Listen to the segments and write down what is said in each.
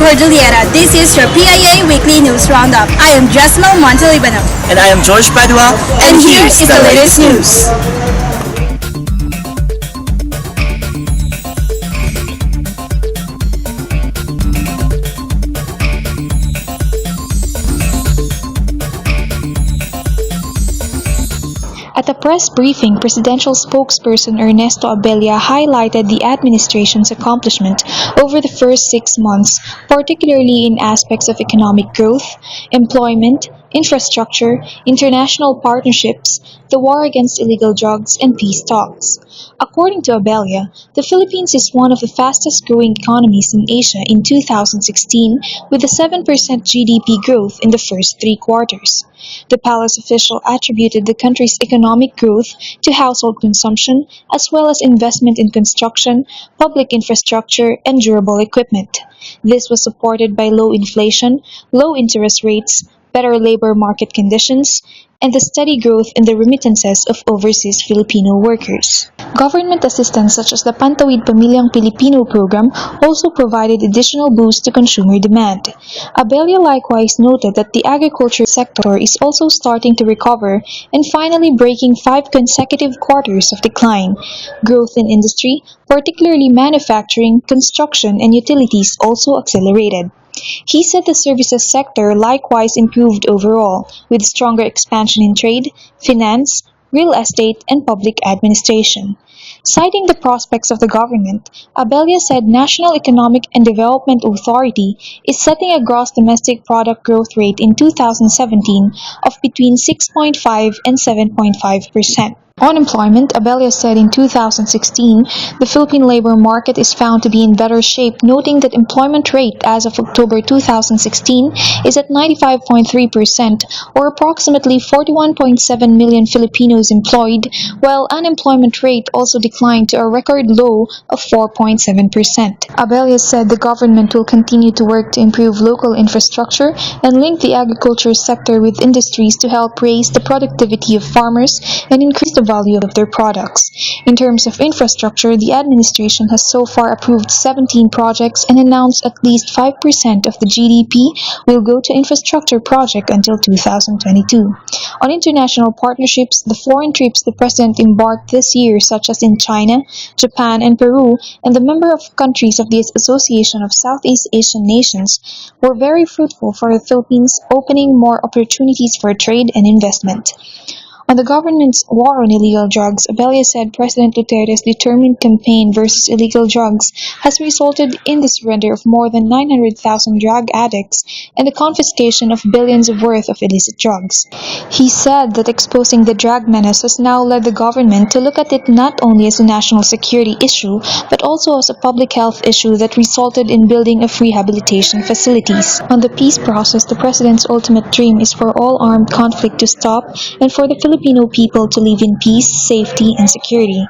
Cordillera. This is your PIA Weekly News Roundup. I am Jesmel Montalibano. And I am George Padua. And here is the latest news. At a press briefing, presidential spokesperson Ernesto Abella highlighted the administration's accomplishment over the first 6 months, particularly in aspects of economic growth, employment, infrastructure, international partnerships, the war against illegal drugs, and peace talks. According to Abella, the Philippines is one of the fastest growing economies in Asia in 2016 with a 7% GDP growth in the first 3 quarters. The palace official attributed the country's economic growth to household consumption as well as investment in construction, public infrastructure, and durable equipment. This was supported by low inflation, low interest rates, better labor market conditions, and the steady growth in the remittances of overseas Filipino workers. Government assistance such as the Pantawid Pamilyang Pilipino program also provided additional boost to consumer demand. Abella likewise noted that the agriculture sector is also starting to recover and finally breaking 5 consecutive quarters of decline. Growth in industry, particularly manufacturing, construction, and utilities also accelerated. He said the services sector likewise improved overall, with stronger expansion in trade, finance, real estate, and public administration. Citing the prospects of the government, Abella said National Economic and Development Authority is setting a gross domestic product growth rate in 2017 of between 6.5 and 7.5%. On employment, Abella said in 2016, the Philippine labor market is found to be in better shape, noting that employment rate as of October 2016 is at 95.3%, or approximately 41.7 million Filipinos employed, while unemployment rate also declined to a record low of 4.7%. Abella said the government will continue to work to improve local infrastructure and link the agriculture sector with industries to help raise the productivity of farmers and increase the value of their products. In terms of infrastructure, the administration has so far approved 17 projects and announced at least 5% of the GDP will go to infrastructure projects until 2022. On international partnerships, the foreign trips the president embarked this year, such as in China, Japan, and Peru, and the member of countries of the Association of Southeast Asian Nations, were very fruitful for the Philippines, opening more opportunities for trade and investment. On the government's war on illegal drugs, Abella said President Duterte's determined campaign versus illegal drugs has resulted in the surrender of more than 900,000 drug addicts and the confiscation of billions of worth of illicit drugs. He said that exposing the drug menace has now led the government to look at it not only as a national security issue, but also as a public health issue that resulted in building of rehabilitation facilities. On the peace process, the president's ultimate dream is for all armed conflict to stop and for the Filipino people to live in peace, safety, and security.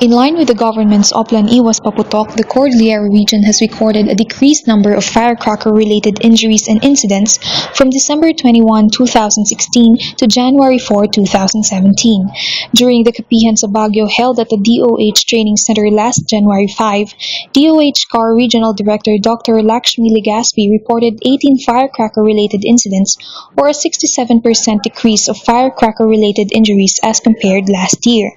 In line with the government's Oplan Iwas Paputok, the Cordillera region has recorded a decreased number of firecracker-related injuries and incidents from December 21, 2016 to January 4, 2017. During the Kapihan sa Baguio held at the DOH Training Center last January 5, DOH CAR Regional Director Dr. Lakshmi Legaspi reported 18 firecracker-related incidents, or a 67% decrease of firecracker-related injuries as compared last year.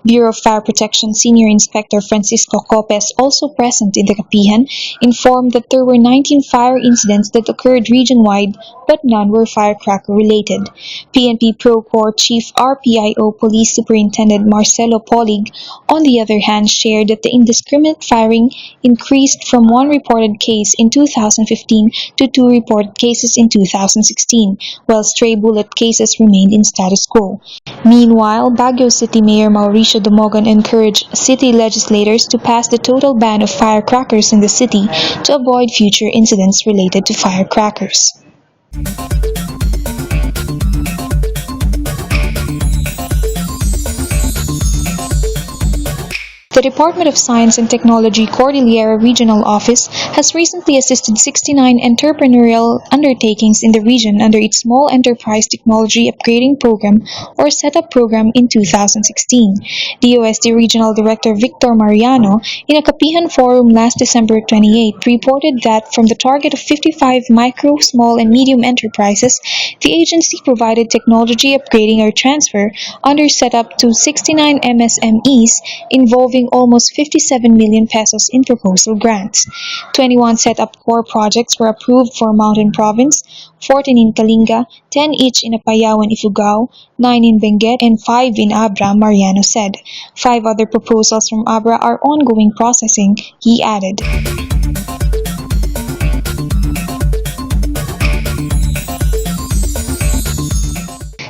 Bureau of Fire Protection Senior Inspector Francisco Copes, also present in the Kapihan, informed that there were 19 fire incidents that occurred region-wide, but none were firecracker-related. PNP Pro-Corps Chief RPIO Police Superintendent Marcelo Polig, on the other hand, shared that the indiscriminate firing increased from 1 reported case in 2015 to 2 reported cases in 2016, while stray bullet cases remained in status quo. Meanwhile, Baguio City Mayor Mauricio Dumogan encouraged city legislators to pass the total ban of firecrackers in the city to avoid future incidents related to firecrackers. The Department of Science and Technology Cordillera Regional Office has recently assisted 69 entrepreneurial undertakings in the region under its Small Enterprise Technology Upgrading Program or SETUP program in 2016. DOST Regional Director Victor Mariano, in a Kapihan Forum last December 28, reported that from the target of 55 micro, small, and medium enterprises, the agency provided technology upgrading or transfer under SETUP to 69 MSMEs involving almost 57 million pesos in proposal grants. 21 SETUP core projects were approved for Mountain Province, 14 in Kalinga, 10 each in Apayao and Ifugao, 9 in Benguet, and 5 in Abra, Mariano said. 5 other proposals from Abra are ongoing processing, he added.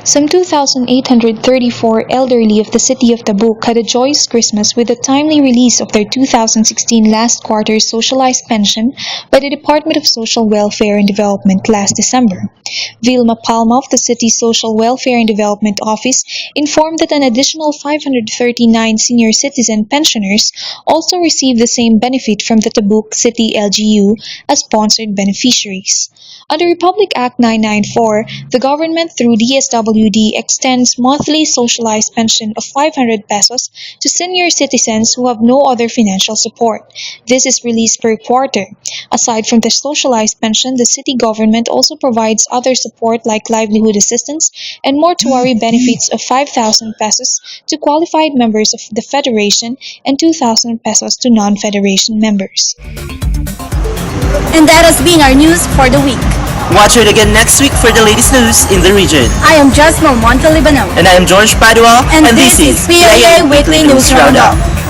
Some 2,834 elderly of the city of Tabuk had a joyous Christmas with the timely release of their 2016 last quarter socialized pension by the Department of Social Welfare and Development last December. Vilma Palma of the city's Social Welfare and Development Office informed that an additional 539 senior citizen pensioners also received the same benefit from the Tabuk City LGU as sponsored beneficiaries. Under Republic Act 994, the government through DSWD extends monthly socialized pension of 500 pesos to senior citizens who have no other financial support. This is released per quarter. Aside from the socialized pension, the city government also provides other support like livelihood assistance and mortuary benefits of 5,000 pesos to qualified members of the federation and 2,000 pesos to non-federation members. And that has been our news for the week. Watch it again next week for the latest news in the region. I am Jasmine Montalibano. And I am George Padua, And this is PIA Weekly News Roundup.